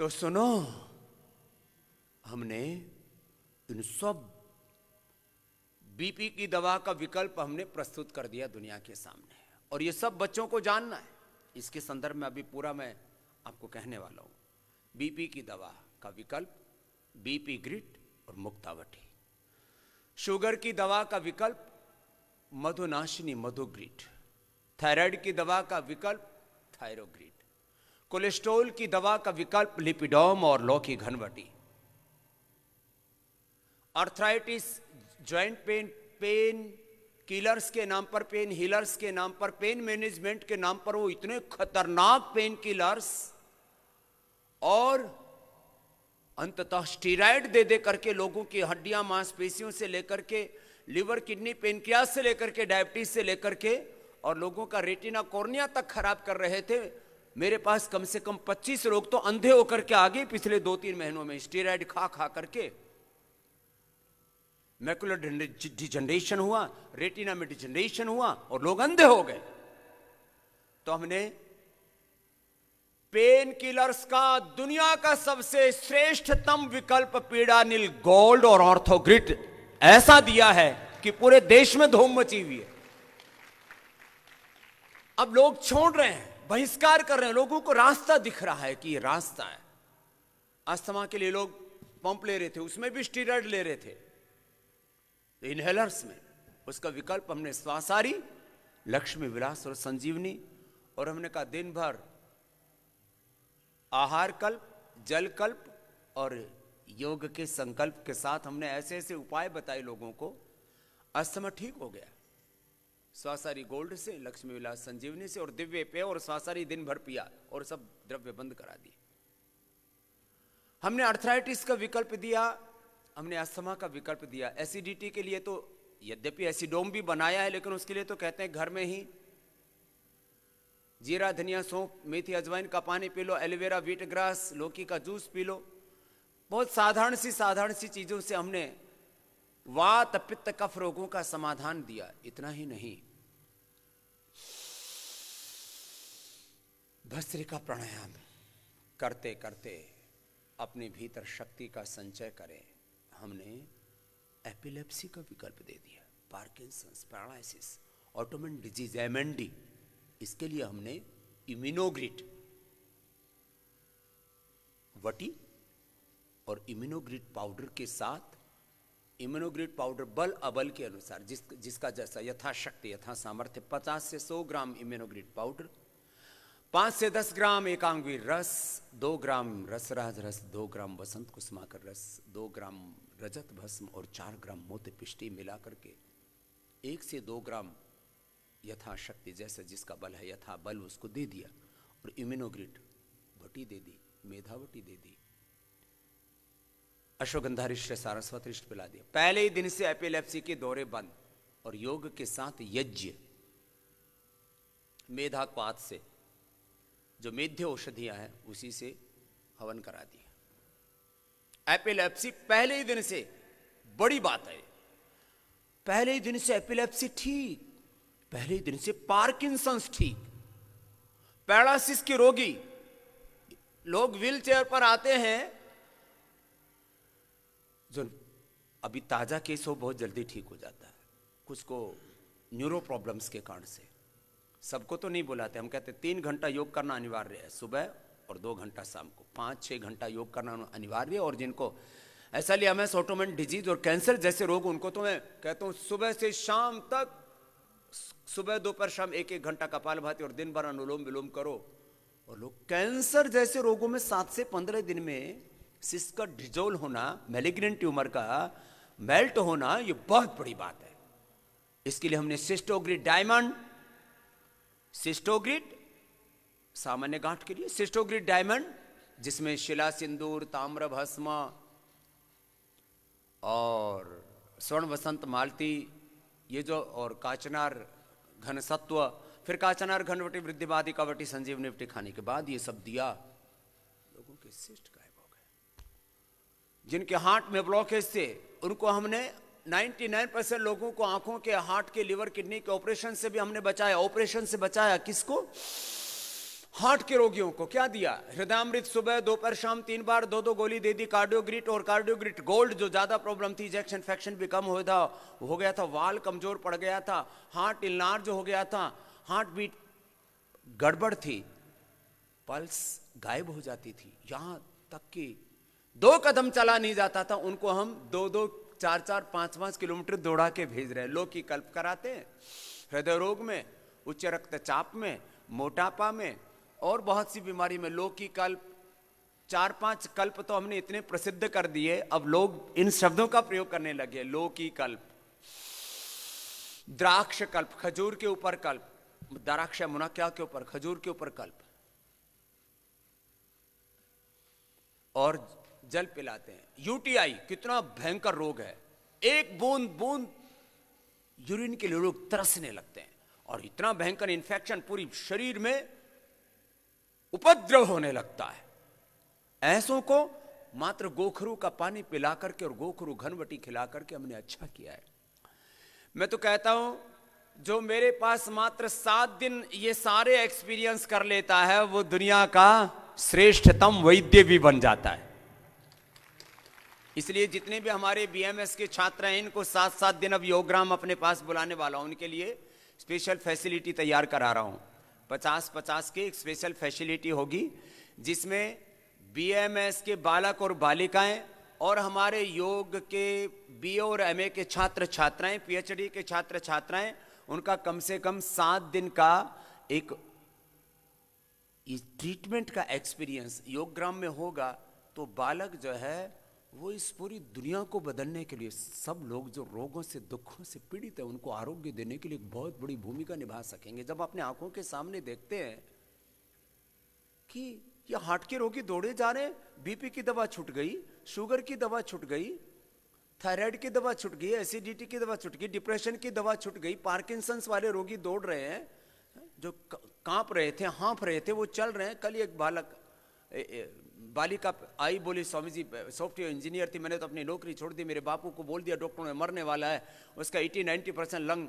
तो सुनो, हमने इन सब बीपी की दवा का विकल्प हमने प्रस्तुत कर दिया दुनिया के सामने, और ये सब बच्चों को जानना है। इसके संदर्भ में अभी पूरा मैं आपको कहने वाला हूं। बीपी की दवा का विकल्प बीपी ग्रिट और मुक्तावटी। शुगर की दवा का विकल्प मधुनाशिनी मधुग्रिट। थायराइड की दवा का विकल्प थायरोग्रिट। कोलेस्ट्रॉल की दवा का विकल्प लिपिडोम और लौकी घनवटी। Arthritis, joint pain, painkillers के नाम पर, पेन हीलर्स के नाम पर, पेन मैनेजमेंट के नाम पर वो इतने खतरनाक पेन किलर्स और अंततः स्टीरॉयड दे दे करके लोगों की हड्डियां मांसपेशियों से लेकर के लिवर, किडनी, पेनक्रियास से लेकर के डायबिटीज से लेकर के और लोगों का रेटिना, कॉर्निया तक खराब कर रहे थे। मेरे पास कम से कम 25 लोग तो अंधे होकर के आ गए पिछले 2-3 महीनों में, स्टीरॉयड खा खा करके। मैकुलर डिजनरेशन हुआ, रेटिना में डिजनरेशन हुआ और लोग अंधे हो गए। तो हमने पेन किलर्स का दुनिया का सबसे श्रेष्ठतम विकल्प पीडानिल गोल्ड और ऑर्थोग्रिट ऐसा दिया है कि पूरे देश में धूम मची हुई है। अब लोग छोड़ रहे हैं, बहिष्कार कर रहे हैं, लोगों को रास्ता दिख रहा है कि ये रास्ता है। अस्थमा के लिए लोग पंप ले रहे थे, उसमें भी स्टीरॉयड ले रहे थे, इनहेलर्स में। उसका विकल्प हमने स्वासारी, लक्ष्मी विलास और संजीवनी, और हमने कहा दिन भर आहार कल्प, जल कल्प और योग के संकल्प के साथ हमने ऐसे ऐसे उपाय बताए लोगों को, अस्थमा ठीक हो गया। स्वासारी गोल्ड से, लक्ष्मी विलास संजीवनी से और दिव्य पेय और स्वासारी दिन भर पिया और सब द्रव्य बंद करा दिए। हमने अर्थराइटिस का विकल्प दिया, हमने अस्थमा का विकल्प दिया। एसिडिटी के लिए तो यद्यपि एसिडोम भी बनाया है, लेकिन उसके लिए तो कहते हैं घर में ही जीरा, धनिया, सौंफ, मेथी, अजवाइन का पानी P low, aloe vera, wheat grass, लौकी का जूस पी लो। बहुत साधारण सी चीजों से हमने वात, पित्त, कफ रोगों का समाधान दिया। इतना ही नहीं, भस्त्रिका प्राणायाम करते करते अपने भीतर शक्ति का संचय करें। हमने एपिलेप्सी का विकल्प दे दिया, Parkinson's, paralysis, autoimmune disease, MND. इसके लिए हमने इम्यूनोग्रिट वटी और इम्यूनोग्रिट पाउडर के साथ, इम्यूनोग्रिट पाउडर बल अबल के अनुसार, जिसका जैसा यथाशक्ति, यथा सामर्थ्य, 50 से 100 ग्राम इम्यूनोग्रिट पाउडर, 5 से 10 ग्राम एकांगवीर रस, 2 ग्राम रसराज रस, 2 ग्राम वसंत कुसुमाकर रस, 2 ग्राम रजत भस्म और 4 ग्राम मोती पिष्टी मिला करके 1 से 2 ग्राम यथाशक्ति, जैसे जिसका बल है यथा बल उसको दे दिया। और इम्यूनोग्रिट वटी दे दी, मेधावटी दे दी, अश्वगंधारिष्ट, सारस्वतरिष्ट पिला दिया। पहले ही दिन से एपिलेप्सी के दौरे बंद, और योग के साथ यज्ञ, मेधापात से जो मेध्य औषधियां हैं उसी से हवन करा दिया। एपिलेप्सी पहले ही दिन से, बड़ी बात है, पहले ही दिन से एपिलेप्सी ठीक, पहले ही दिन से पार्किंसंस ठीक। पैरालिसिस के रोगी लोग व्हील चेयर पर आते हैं, जो अभी ताजा केस हो बहुत जल्दी ठीक हो जाता है, कुछ को न्यूरो प्रॉब्लम्स के कारण से। सबको तो नहीं बुलाते, हम कहते 3 घंटा योग करना अनिवार्य है सुबह और 2 घंटा शाम को, 5-6 घंटा योग करना अनिवार्य है। और जिनको ऐसा लिया मैं ऑटोमिन डिजीज और कैंसर जैसे रोग, उनको तो मैं कहता हूं सुबह से शाम तक, सुबह दोपहर शाम 1-1 घंटा कपालभाति और दिन भर अनुलोम विलोम करो। और लोग कैंसर जैसे रोगों में 7 से 15 दिन में सिस्ट का डिजोल्व होना, मैलिग्नेंट ट्यूमर का मेल्ट होना, ये बहुत बड़ी बात है। इसके लिए हमने सिस्टोग्रिड डायमंड, सिस्टोग्रिड सामान्य गांठ के लिए, सिस्टोग्रिड डायमंड जिसमें शिला सिंदूर, ताम्र भस्म और स्वर्ण वसंत मालती, ये जो, और काचनार घन सत्व, फिर काचनार घनवटी, वृद्धिवादी कावटी, संजीवनी वटी खाने के बाद ये सब दिया, लोगों के सिस्ट गायब हो गए। जिनके हार्ट में ब्लॉकेज थे उनको हमने 99% लोगों को आंखों के, हार्ट के, लिवर, किडनी के ऑपरेशन से भी हमने बचाया। ऑपरेशन से बचाया किसको? हार्ट के रोगियों को क्या दिया? हृदयामृत सुबह दोपहर शाम 3 बार 2-2 गोली दे दी। कार्डियोग्रिट और कार्डियोग्रिट गोल्ड जो ज्यादा प्रॉब्लम थी, इजेक्शन फ्रैक्शन भी कम हो गया था, वाल कमजोर पड़ गया था, हार्ट इनलार्ज हो गया था, हार्ट बीट गड़बड़ थी, पल्स गायब हो जाती थी, यहां तक कि 2 कदम चला नहीं जाता था, उनको हम 2-2 4-4 5-5 किलोमीटर दौड़ा के भेज रहे हैं। लोग की कल्प कराते हैं हृदय रोग में, उच्च रक्तचाप में, मोटापा में और बहुत सी बीमारी में। लोग की कल्प 4-5 कल्प तो हमने इतने प्रसिद्ध कर दिए, अब लोग इन शब्दों का प्रयोग करने लगे। लोग की कल्प, द्राक्ष कल्प, खजूर के ऊपर कल्प, द्राक्ष मुनक्या के ऊपर, खजूर के ऊपर कल्प, और जल पिलाते हैं। यूटीआई कितना भयंकर रोग है, एक बूंद बूंद यूरिन के लिए लोग तरसने लगते हैं, और इतना भयंकर इन्फेक्शन पूरी शरीर में उपद्रव होने लगता है। ऐसों को मात्र गोखरू का पानी पिला करके और गोखरू घनवटी खिला करके हमने अच्छा किया है। मैं तो कहता हूं जो मेरे पास मात्र 7 दिन ये सारे एक्सपीरियंस कर लेता है, वो दुनिया का श्रेष्ठतम वैद्य भी बन जाता है। इसलिए जितने भी हमारे बीएमएस के छात्र हैं, इनको 7-7 दिन अब योगग्राम अपने पास बुलाने वाला हूं। उनके लिए स्पेशल फैसिलिटी तैयार करा रहा हूं। 50-50 की एक स्पेशल फैसिलिटी होगी, जिसमें बीएमएस के बालक और बालिकाएं और हमारे योग के बीए और एमए के छात्र छात्राएं, पीएचडी के छात्र छात्राएं, उनका कम से कम 7 दिन का एक ट्रीटमेंट का एक्सपीरियंस योगग्राम में होगा। तो बालक जो है वो इस पूरी दुनिया को बदलने के लिए, सब लोग जो रोगों से दुखों से पीड़ित है उनको आरोग्य देने के लिए एक बहुत बड़ी भूमिका निभा सकेंगे। जब अपने आंखों के सामने देखते हैं कि ये हार्ट के रोगी दौड़े जा रहे हैं, बीपी की दवा छूट गई, शुगर की दवा छूट गई, थायराइड की दवा छूट गई, एसिडिटी की दवा छूट गई, डिप्रेशन की दवा छूट गई, पार्किंसंस वाले रोगी दौड़ रहे हैं, जो कांप रहे थे, हाँफ रहे थे, वो चल रहे हैं। कल एक बालिका आई, बोली स्वामी जी सॉफ्टवेयर इंजीनियर थी, मैंने तो अपनी नौकरी छोड़ दी, मेरे बापू को बोल दिया डॉक्टरों ने मरने वाला है, उसका 80-90% लंग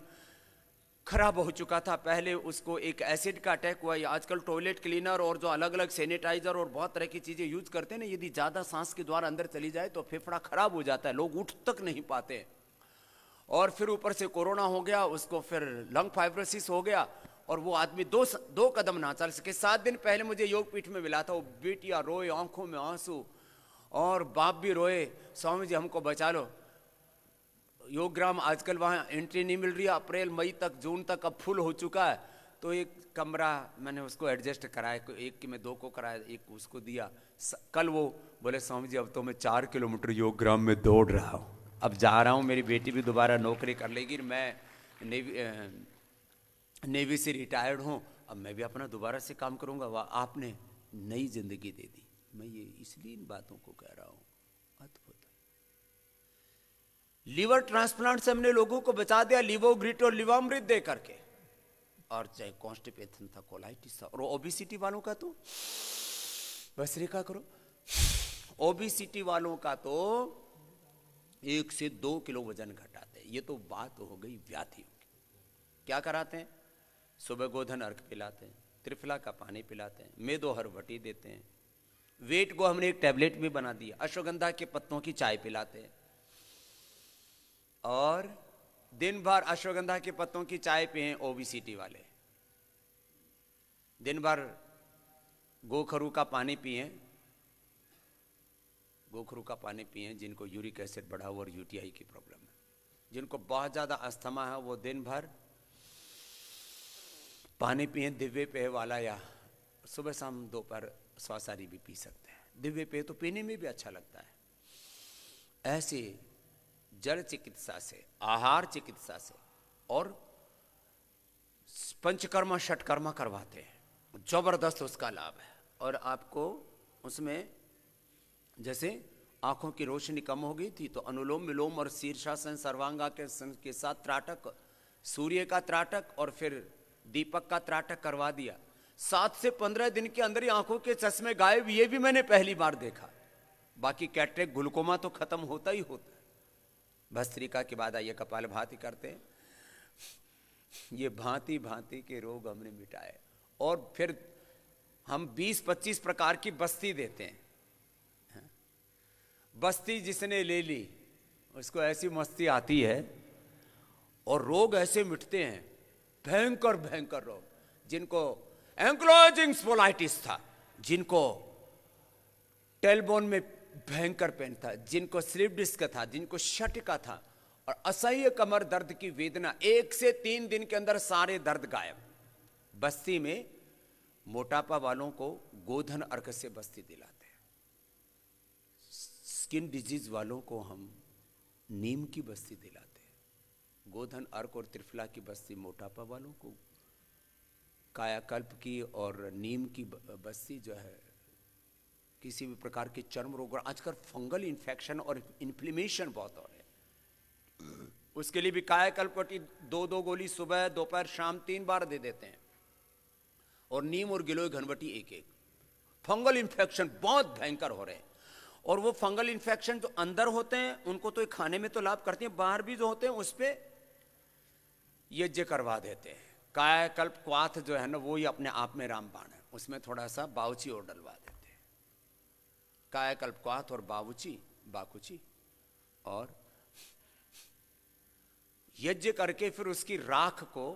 खराब हो चुका था, पहले उसको एक एसिड का अटैक हुआ। आजकल टॉयलेट क्लीनर और जो अलग अलग सैनिटाइजर और बहुत तरह की चीजें यूज करते हैं ना, यदि ज्यादा सांस के द्वारा अंदर चली जाए तो फेफड़ा खराब हो जाता है, लोग उठ तक नहीं पाते। और फिर ऊपर से कोरोना हो गया, उसको फिर लंग फाइब्रोसिस हो गया, और वो आदमी दो कदम ना चल सके। 7 दिन पहले मुझे योग पीठ में मिला था, वो बेटियां रोए, आंखों में आंसू, और बाप भी रोए, स्वामी जी हमको बचा लो। योगग्राम आजकल वहाँ एंट्री नहीं मिल रही है, अप्रैल मई तक, जून तक अब फुल हो चुका है। तो एक कमरा मैंने उसको एडजस्ट कराया, एक की मैं 2 को कराया, एक उसको दिया। कल वो बोले स्वामी जी अब तो मैं 4 किलोमीटर योगग्राम में दौड़ रहा हूँ, अब जा रहा हूँ, मेरी बेटी भी दोबारा नौकरी कर लेगी, मैं नेवी से रिटायर्ड हूँ, अब मैं भी अपना दोबारा से काम करूँगा। वाह, आपने नई जिंदगी दे दी। मैं ये इसलिए इन बातों को कह रहा हूँ, अद्भुत। लीवर ट्रांसप्लांट से हमने लोगों को बचा दिया, लिवोग्रिट और लिवामृत दे करके। और चाहे कॉन्स्टिपेशन था, कोलाइटिस था, और ओबेसिटी वालों का तो भस्त्रिका करो, ओबेसिटी वालों का तो 1 से 2 किलो वजन घटाते हैं। ये तो बात हो गई व्याधियों की। क्या कराते हैं? सुबह गोधन अर्घ पिलाते हैं, त्रिफला का पानी पिलाते हैं, मेदो हरवटी देते हैं, वेट को हमने एक टैबलेट भी बना दिया, अश्वगंधा के पत्तों की चाय पिलाते हैं, और दिन भर अश्वगंधा के पत्तों की चाय पिए ओबेसिटी वाले, दिन भर गोखरू का पानी पिए, गोखरू का पानी पिए जिनको यूरिक एसिड बढ़ा हुआ और यूटीआई की प्रॉब्लम है। जिनको बहुत ज्यादा अस्थमा है वो दिन भर पानी पिए दिव्य पेय वाला, या सुबह शाम दोपहर स्वासारी भी पी सकते हैं। दिव्य पेय तो पीने में भी अच्छा लगता है। ऐसे जड़ चिकित्सा से, आहार चिकित्सा से और पंचकर्मा षटकर्मा करवाते हैं, जबरदस्त उसका लाभ है। और आपको उसमें जैसे आंखों की रोशनी कम हो गई थी तो अनुलोम विलोम और शीर्षासन सर्वांगा के साथ त्राटक, सूर्य का त्राटक और फिर दीपक का त्राटक करवा दिया। 7 से 15 दिन के अंदर ही आंखों के चश्मे गायब, ये भी मैंने पहली बार देखा। बाकी कैटरेक्ट ग्लूकोमा तो खत्म होता ही होता है। भस्त्रिका के बाद आइए कपालभाति करते हैं। ये भांति भांति के रोग हमने मिटाए। और फिर हम 20-25 प्रकार की बस्ती देते हैं। बस्ती जिसने ले ली उसको ऐसी मस्ती आती है और रोग ऐसे मिटते हैं, भयंकर भयंकर रोग, जिनको एंक्लोजिंग स्पोलाइटिस था, जिनको टेलबोन में भयंकर पेन था, जिनको स्लिप डिस्क था, जिनको शटिका था और असह्य कमर दर्द की वेदना, 1 से 3 दिन के अंदर सारे दर्द गायब। बस्ती में मोटापा वालों को गोधन अर्क से बस्ती दिलाते हैं। स्किन डिजीज वालों को हम नीम की बस्ती दिलाते हैं। गोधन अर्क और त्रिफला की बस्ती मोटापा वालों को, कायाकल्प की और नीम की बस्ती जो है किसी भी प्रकार के चर्म रोग, और आजकल फंगल इन्फेक्शन और इन्फ्लेमेशन बहुत हो रहे हैं, उसके लिए भी कायाकल्प की 2-2 गोली सुबह दोपहर शाम 3 बार दे देते हैं, और नीम और गिलोय घनवटी 1-1। फंगल इन्फेक्शन बहुत भयंकर हो रहे हैं, और वो फंगल इन्फेक्शन जो अंदर होते हैं उनको तो खाने में तो लाभ करते हैं, बाहर भी जो होते हैं उस पर यज्ञ करवा देते हैं। कायाकल्प क्वाथ जो है ना वो ही अपने आप में रामबाण है, उसमें थोड़ा सा बावची और डलवा देते हैं। कायाकल्प क्वाथ और बाकुची और यज्ञ करके फिर उसकी राख को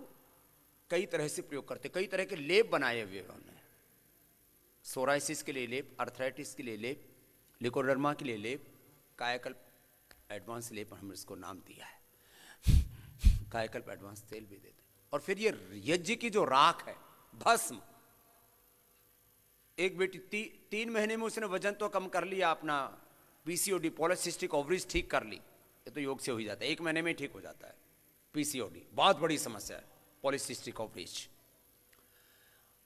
कई तरह से प्रयोग करते, कई तरह के लेप बनाए हुए उन्होंने। सोराइसिस के लिए लेप, अर्थराइटिस के लिए लेप, लिकोडर्मा के लिए लेप, कायाकल्प एडवांस लेप हमने इसको नाम दिया है, कायाकल्प एडवांस तेल भी देते। और फिर ये यज्ञ की जो राख है, भस्म, एक बेटी 3 महीने में उसने वजन तो कम कर लिया, अपना पीसीओडी पॉलिसिस्टिक ओवरीज ठीक कर ली, ये तो योग से हो ही जाता है, 1 महीने में ठीक हो जाता है। पीसीओडी बहुत बड़ी समस्या है, पॉलिसिस्टिक ओवरीज।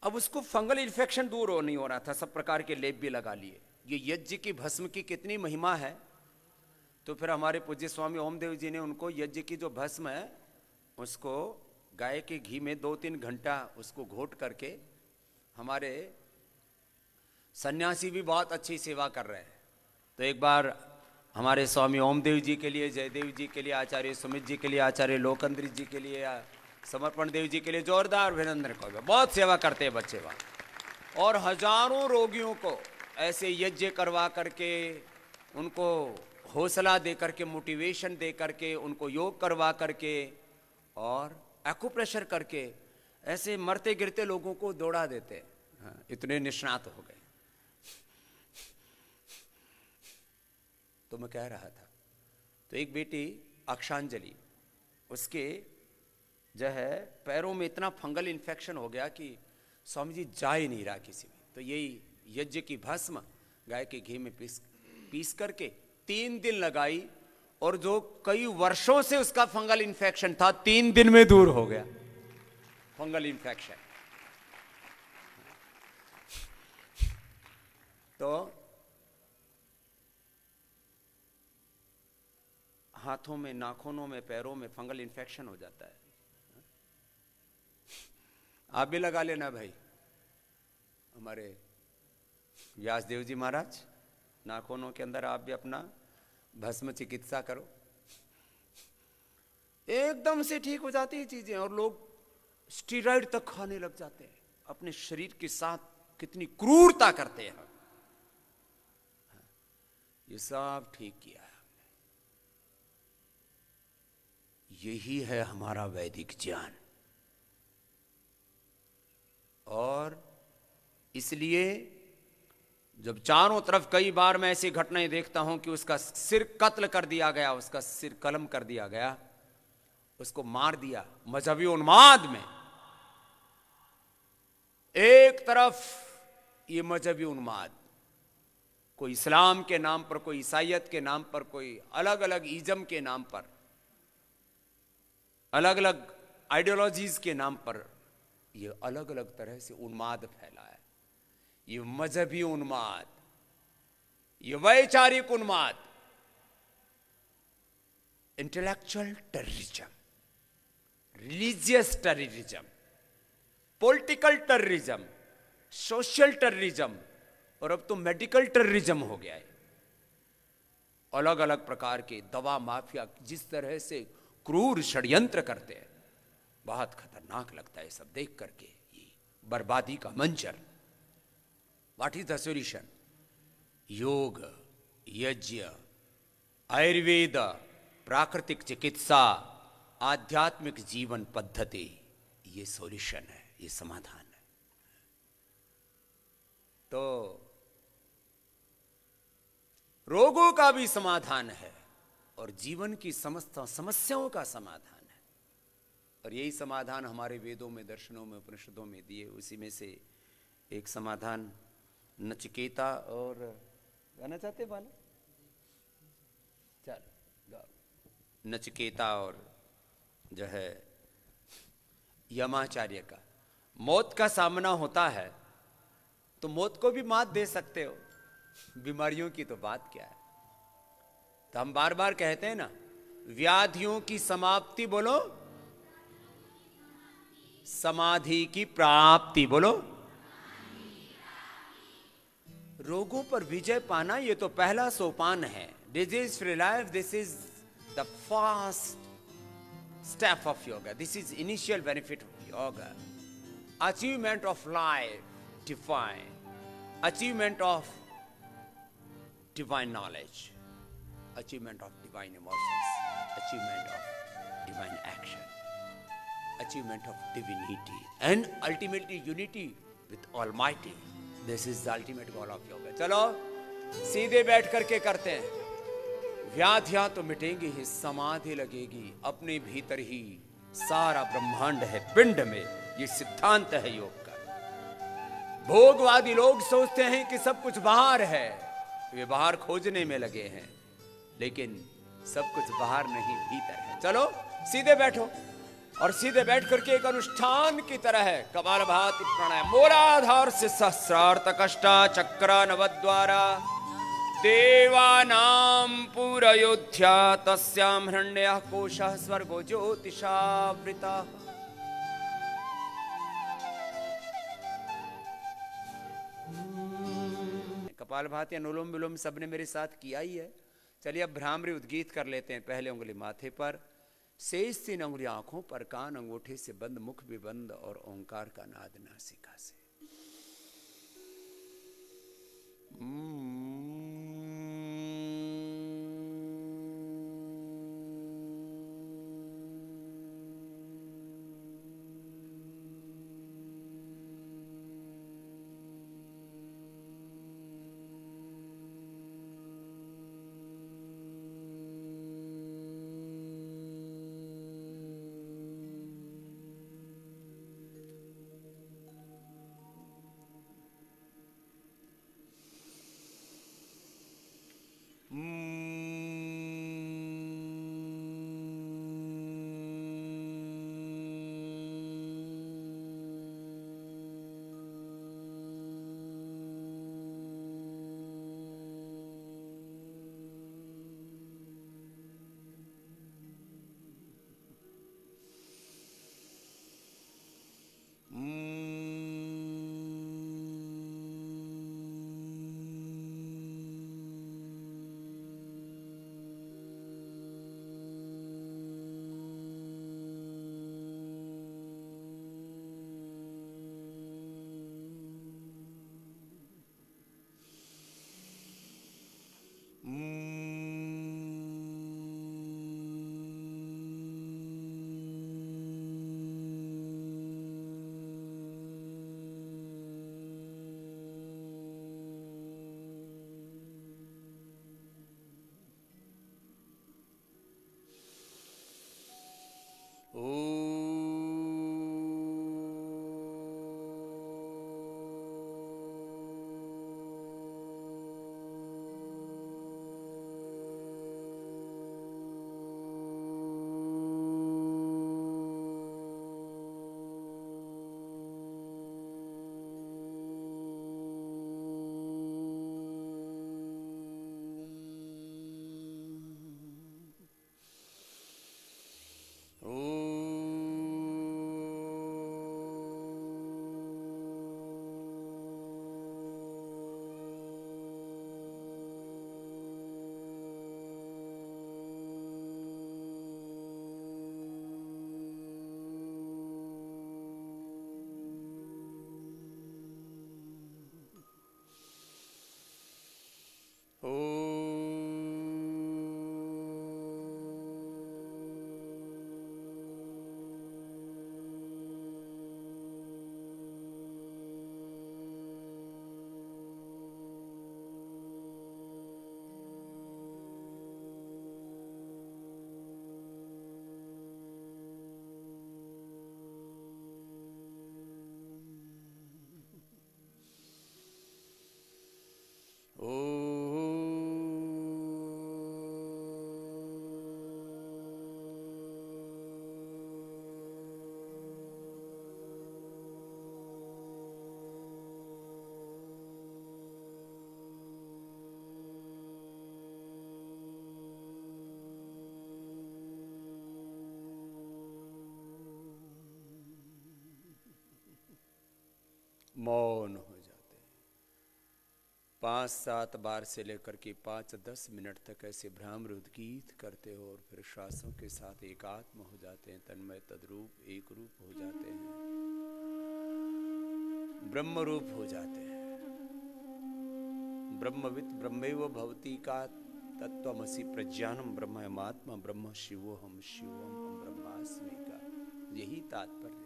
अब उसको फंगल इन्फेक्शन दूर हो नहीं हो रहा था, सब प्रकार के लेप भी लगा लिए। ये यज्ञ की भस्म की कितनी महिमा है, तो फिर हमारे पूज्य स्वामी ओमदेव जी ने उनको यज्ञ की जो भस्म है उसको गाय के घी में 2-3 घंटा उसको घोट करके, हमारे सन्यासी भी बहुत अच्छी सेवा कर रहे हैं। तो एक बार हमारे स्वामी ओमदेव जी के लिए, जयदेव जी के लिए, आचार्य सुमित जी के लिए, आचार्य लोकंद्री जी के लिए, समर्पण देव जी के लिए जोरदार अभिनंदन करो, बहुत सेवा करते हैं बच्चे वहाँ। और हजारों रोगियों को ऐसे यज्ञ करवा करके, उनको हौसला दे करके, मोटिवेशन दे करके, उनको योग करवा करके और एक्यूप्रेशर करके ऐसे मरते गिरते लोगों को दौड़ा देते। हाँ, इतने निष्णात हो गए। तो मैं कह रहा था, तो एक बेटी अक्षांजलि, उसके जो है पैरों में इतना फंगल इन्फेक्शन हो गया कि स्वामी जी जा ही नहीं रहा किसी में। तो यही यज्ञ की भस्म गाय के घी में पीस करके 3 दिन लगाई, और जो कई वर्षों से उसका फंगल इन्फेक्शन था 3 दिन में दूर हो गया। फंगल इन्फेक्शन तो हाथों में, नाखूनों में, पैरों में फंगल इन्फेक्शन हो जाता है। आप भी लगा लेना भाई, हमारे व्यासदेव जी महाराज, नाखूनों के अंदर आप भी अपना भस्म चिकित्सा करो, एकदम से ठीक हो जाती है चीजें। और लोग स्टीरॉइड तक खाने लग जाते हैं, अपने शरीर के साथ कितनी क्रूरता करते हैं। ये सब ठीक किया है हमने, यही है हमारा वैदिक ज्ञान। और इसलिए जब चारों तरफ कई बार मैं ऐसी घटनाएं देखता हूं कि उसका सिर कत्ल कर दिया गया, उसका सिर कलम कर दिया गया, उसको मार दिया मजहबी उन्माद में। एक तरफ ये मजहबी उन्माद, कोई इस्लाम के नाम पर, कोई ईसाइयत के नाम पर, कोई अलग अलग इज्म के नाम पर, अलग अलग आइडियोलॉजीज के नाम पर ये अलग अलग तरह से उन्माद फैला है। ये मजहबी उन्माद, ये वैचारिक उन्माद, intellectual terrorism, religious terrorism, political terrorism, social terrorism, और अब तो मेडिकल टेररिज्म हो गया है। अलग अलग प्रकार के दवा माफिया जिस तरह से क्रूर षड्यंत्र करते हैं, बहुत खतरनाक लगता है सब देख करके, ये बर्बादी का मंजर। What is the solution? योग, यज्ञ, आयुर्वेद, प्राकृतिक चिकित्सा, आध्यात्मिक जीवन पद्धति, ये सॉल्यूशन है, ये समाधान है। तो रोगों का भी समाधान है और जीवन की समस्त समस्याओं का समाधान है। और यही समाधान हमारे वेदों में, दर्शनों में, उपनिषदों में दिए। उसी में से एक समाधान नचिकेता और गाना चाहते वाला, चल गाओ। नचिकेता और जो है यमाचार्य का, मौत का सामना होता है तो मौत को भी मात दे सकते हो, बीमारियों की तो बात क्या है। तो हम बार बार कहते हैं ना, व्याधियों की समाप्ति बोलो, समाधि की प्राप्ति बोलो। रोगों पर विजय पाना ये तो पहला सोपान है। Disease free life, this is the first step of yoga. This is initial benefit of yoga. Achievement of life divine, achievement of divine knowledge, achievement of divine emotions, achievement of divine action, achievement of divinity, and ultimately unity with Almighty. This is the ultimate goal of yoga. चलो सीधे बैठ करके करते हैं। व्याधियां तो मिटेंगी ही, समाधि लगेगी। अपने भीतर ही सारा ब्रह्मांड है, पिंड में। ये सिद्धांत है योग का। भोगवादी लोग सोचते हैं कि सब कुछ बाहर है, वे बाहर खोजने में लगे हैं, लेकिन सब कुछ बाहर नहीं, भीतर है। चलो सीधे बैठो और सीधे बैठ करके एक अनुष्ठान की तरह है कपालभाति प्राणायाम। मूलाधार से सहस्रार्थ कष्टा चक्र नवद्वारा देवानां पुरयोध्या तस्यां हिरण्यः कोशः स्वर्गो ज्योतिषावृतः। कपालभाति, अनुलोम विलोम सबने मेरे साथ किया ही है। चलिए अब भ्रामरी उद्गीत कर लेते हैं। पहले उंगली माथे पर, शेष 3 उंगली आंखों पर, कान अंगूठे से बंद, मुख भी बंद, और ओंकार का नाद नासिका से। मौन हो जाते हैं। 5-7 बार से लेकर के 5-10 मिनट तक ऐसे भ्रामरुद्ध गीत करते हो और फिर श्वासों के साथ एकात्म हो जाते हैं, तन्मय तद्रूप एक रूप हो जाते हैं, ब्रह्म रूप हो जाते हैं। ब्रह्मवित् ब्रह्मैव भवति का तत्त्वमसि प्रज्ञानम ब्रह्ममात्मा ब्रह्म शिवोहम शिवोहम ब्रह्मास्मि का यही तात्पर्य है।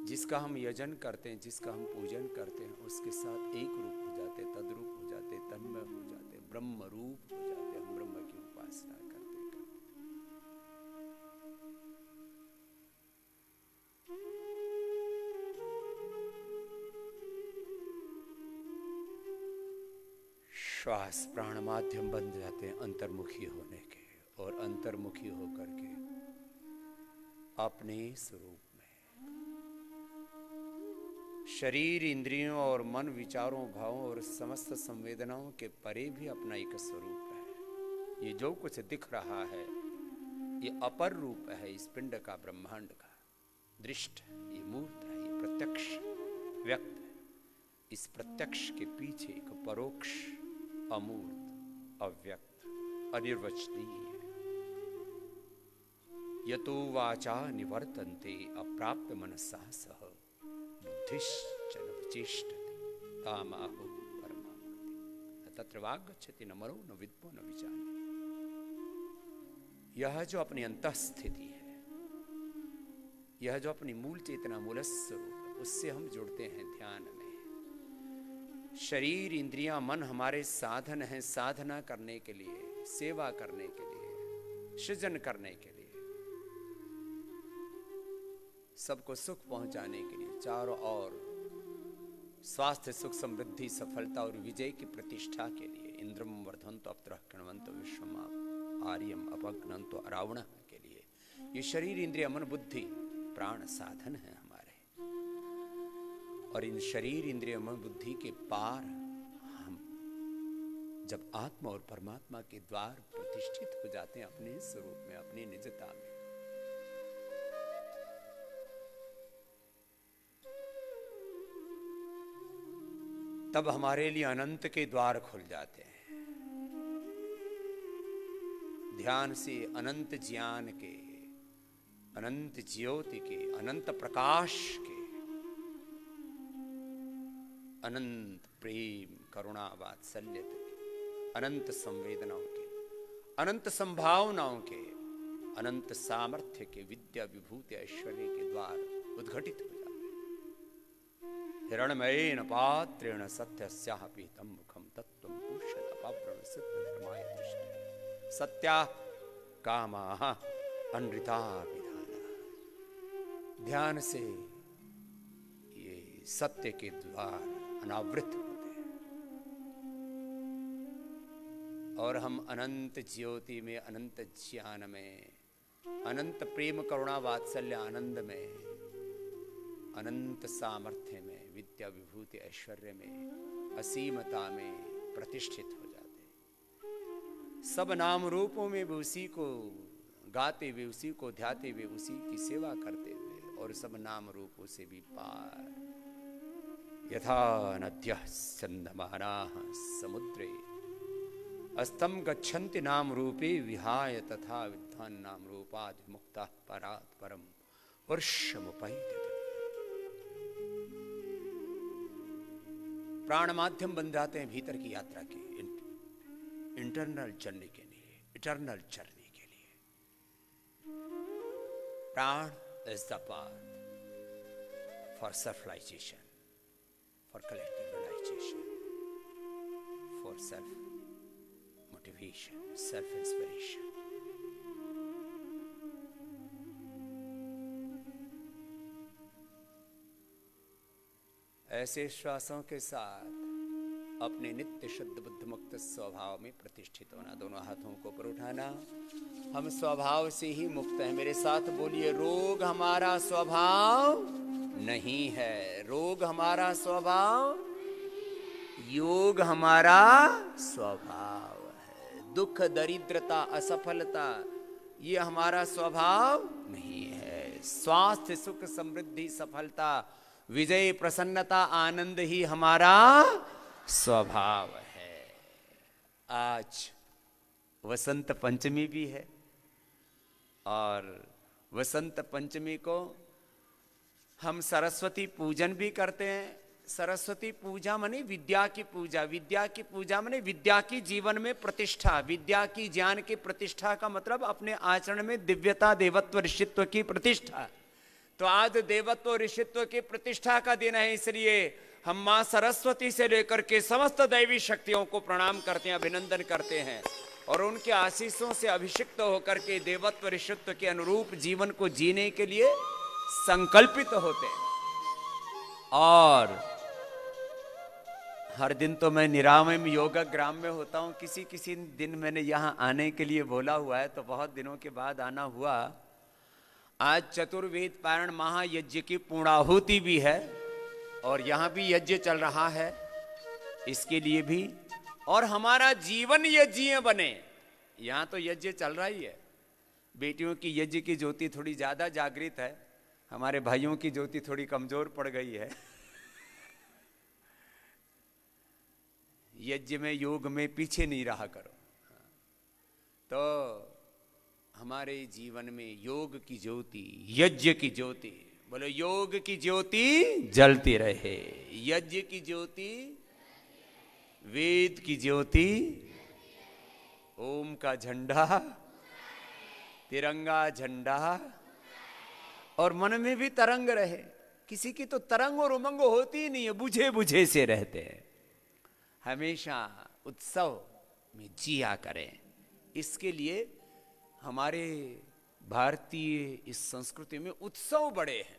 जिसका हम यजन करते हैं, जिसका हम पूजन करते हैं, उसके साथ एक रूप हो जाते, तद्रूप हो जाते, तन्मय हो जाते, ब्रह्म रूप हो जाते। हम ब्रह्म की उपासना करते श्वास प्राण माध्यम बन जाते हैं अंतर्मुखी होने के, और अंतर्मुखी होकर के अपने स्वरूप में शरीर इंद्रियों और मन विचारों भावों और समस्त संवेदनाओं के परे भी अपना एक स्वरूप है। ये जो कुछ दिख रहा है ये अपर रूप है इस पिंड का, ब्रह्मांड का दृष्ट है, ये मूर्त है, ये प्रत्यक्ष व्यक्त है। इस प्रत्यक्ष के पीछे एक परोक्ष अमूर्त अव्यक्त अनिर्वचनीय यतो वाचा निवर्तन्ते अप्राप्य मनसा सह बुद्धिश्च न विचेष्टते तामाहो परमां तत्र वाक् गच्छति न मनो न विद्मो न विजाने। यह जो अपनी अंतः स्थिति है, यह जो अपनी मूल चेतना मूल स्वरूप है, उससे हम जुड़ते हैं ध्यान में। शरीर इंद्रियां मन हमारे साधन हैं साधना करने के लिए, सेवा करने के लिए, सृजन करने के लिए, सबको सुख पहुंचाने के लिए, चारों ओर स्वास्थ्य सुख समृद्धि सफलता और विजय की प्रतिष्ठा के लिए। इंद्रम वर्धन्तो अप्तरः कृण्वन्तो विश्वम् आर्यम् अपघ्नन्तो अरावणः के लिए ये शरीर इंद्रिय मन बुद्धि प्राण साधन है हमारे। और इन शरीर इंद्रिय मन बुद्धि के पार हम जब आत्मा और परमात्मा के द्वार प्रतिष्ठित हो जाते हैं अपने स्वरूप में, अपनी निजता में, तब हमारे लिए अनंत के द्वार खुल जाते हैं। ध्यान से अनंत ज्ञान के, अनंत ज्योति के, अनंत प्रकाश के, अनंत प्रेम करुणा वात्सल्य के, अनंत संवेदनाओं के, अनंत संभावनाओं के, अनंत सामर्थ्य के, विद्या विभूति ऐश्वर्य के द्वार उद्घटित हो जाते हैं। हिरण्मयेन पात्रेण सत्यस्याः पीतं मुखं तत्त्वं पुरुषतपावृण सिद्धधर्माय दृष्टि सत्या कामाः अनृता विधाना। ध्यान से ये सत्य के द्वार अनावृत होते हैं और हम अनंत ज्योति में, अनंत ज्ञान में, अनंत प्रेम करुणा वात्सल्य आनंद में, अनंत सामर्थ्य में, विद्या विभूति ऐश्वर्य में, असीमता में प्रतिष्ठित हो जाते। सब नाम रूपों में भी उसी को गाते हुए, उसी को ध्याते हुए, उसी की सेवा करते हुए, और सब नाम रूपों से भी पार। यथा नद्यः स्यन्दमानाः समुद्रे अस्तं गच्छन्ति नाम रूपे विहाय तथा विद्वान् नाम रूपाद् विमुक्तः परात् परं वर्षमुपैति। प्राण माध्यम बन जाते हैं भीतर की यात्रा के, इंटरनल जर्नी के लिए, इटर्नल जर्नी के लिए। Prana is the path for self realization, for collective realization, for self motivation, self inspiration. ऐसे श्वासों के साथ अपने नित्य शुद्ध बुद्ध मुक्त स्वभाव में प्रतिष्ठित होना। दोनों हाथों को ऊपर उठाना। हम स्वभाव से ही मुक्त हैं। मेरे साथ बोलिए, रोग हमारा स्वभाव नहीं है। रोग हमारा स्वभाव, योग हमारा स्वभाव है। दुख दरिद्रता असफलता ये हमारा स्वभाव नहीं है। स्वास्थ्य सुख समृद्धि सफलता विजय प्रसन्नता आनंद ही हमारा स्वभाव है। आज वसंत पंचमी भी है और वसंत पंचमी को हम सरस्वती पूजन भी करते हैं। सरस्वती पूजा माने विद्या की पूजा, विद्या की पूजा माने विद्या की जीवन में प्रतिष्ठा, विद्या की ज्ञान की प्रतिष्ठा का मतलब अपने आचरण में दिव्यता, देवत्व, ऋषित्व की प्रतिष्ठा। तो आज देवत्व ऋषित्व की प्रतिष्ठा का दिन है, इसलिए हम मां सरस्वती से लेकर के समस्त दैवी शक्तियों को प्रणाम करते हैं, अभिनंदन करते हैं और उनके आशीषों से अभिषिक्त होकर के देवत्व ऋषित्व के अनुरूप जीवन को जीने के लिए संकल्पित होते हैं। और हर दिन तो मैं निरामय योग ग्राम में होता हूँ, किसी किसी दिन मैंने यहाँ आने के लिए बोला हुआ है, तो बहुत दिनों के बाद आना हुआ। आज चतुर्वेद पारण महायज्ञ की पूर्णाहुति भी है और यहाँ भी यज्ञ चल रहा है, इसके लिए भी, और हमारा जीवन यज्ञ बने, यहाँ तो यज्ञ चल रहा ही है। बेटियों की यज्ञ की ज्योति थोड़ी ज्यादा जागृत है, हमारे भाइयों की ज्योति थोड़ी कमजोर पड़ गई है। यज्ञ में योग में पीछे नहीं रहा करो। तो हमारे जीवन में योग की ज्योति, यज्ञ की ज्योति, बोलो योग की ज्योति जलती रहे, यज्ञ की ज्योति, वेद की ज्योति, ओम का झंडा, तिरंगा झंडा, और मन में भी तरंग रहे। किसी की तो तरंग और उमंग होती ही नहीं है, बुझे बुझे से रहते हैं। हमेशा उत्सव में जिया करें। इसके लिए हमारे भारतीय इस संस्कृति में उत्सव बड़े हैं।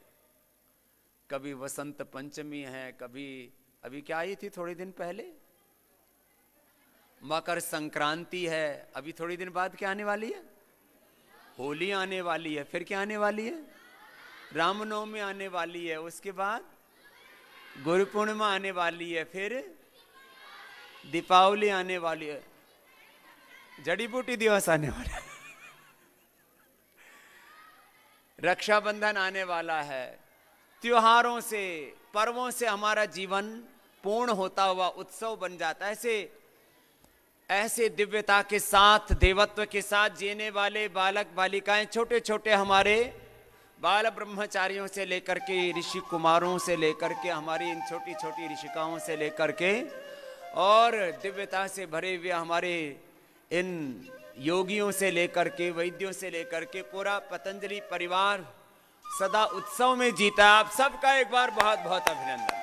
कभी वसंत पंचमी है, कभी अभी क्या आई थी थोड़े दिन पहले, मकर संक्रांति है, अभी थोड़ी दिन बाद क्या आने वाली है, होली आने वाली है, फिर क्या आने वाली है, रामनवमी आने वाली है, उसके बाद गुरु पूर्णिमा आने वाली है, फिर दीपावली आने वाली है, जड़ी बूटी दिवस आने वाला है, रक्षाबंधन आने वाला है। त्योहारों से, पर्वों से हमारा जीवन पूर्ण होता हुआ उत्सव बन जाता है। ऐसे दिव्यता के साथ, देवत्व के साथ जीने वाले बालक बालिकाएं, छोटे छोटे हमारे बाल ब्रह्मचारियों से लेकर के ऋषि कुमारों से लेकर के हमारी इन छोटी छोटी ऋषिकाओं से लेकर के और दिव्यता से भरे हुए हमारे इन योगियों से लेकर के, वैद्यों से लेकर के पूरा पतंजलि परिवार सदा उत्सव में जीता। आप सबका एक बार बहुत बहुत अभिनंदन।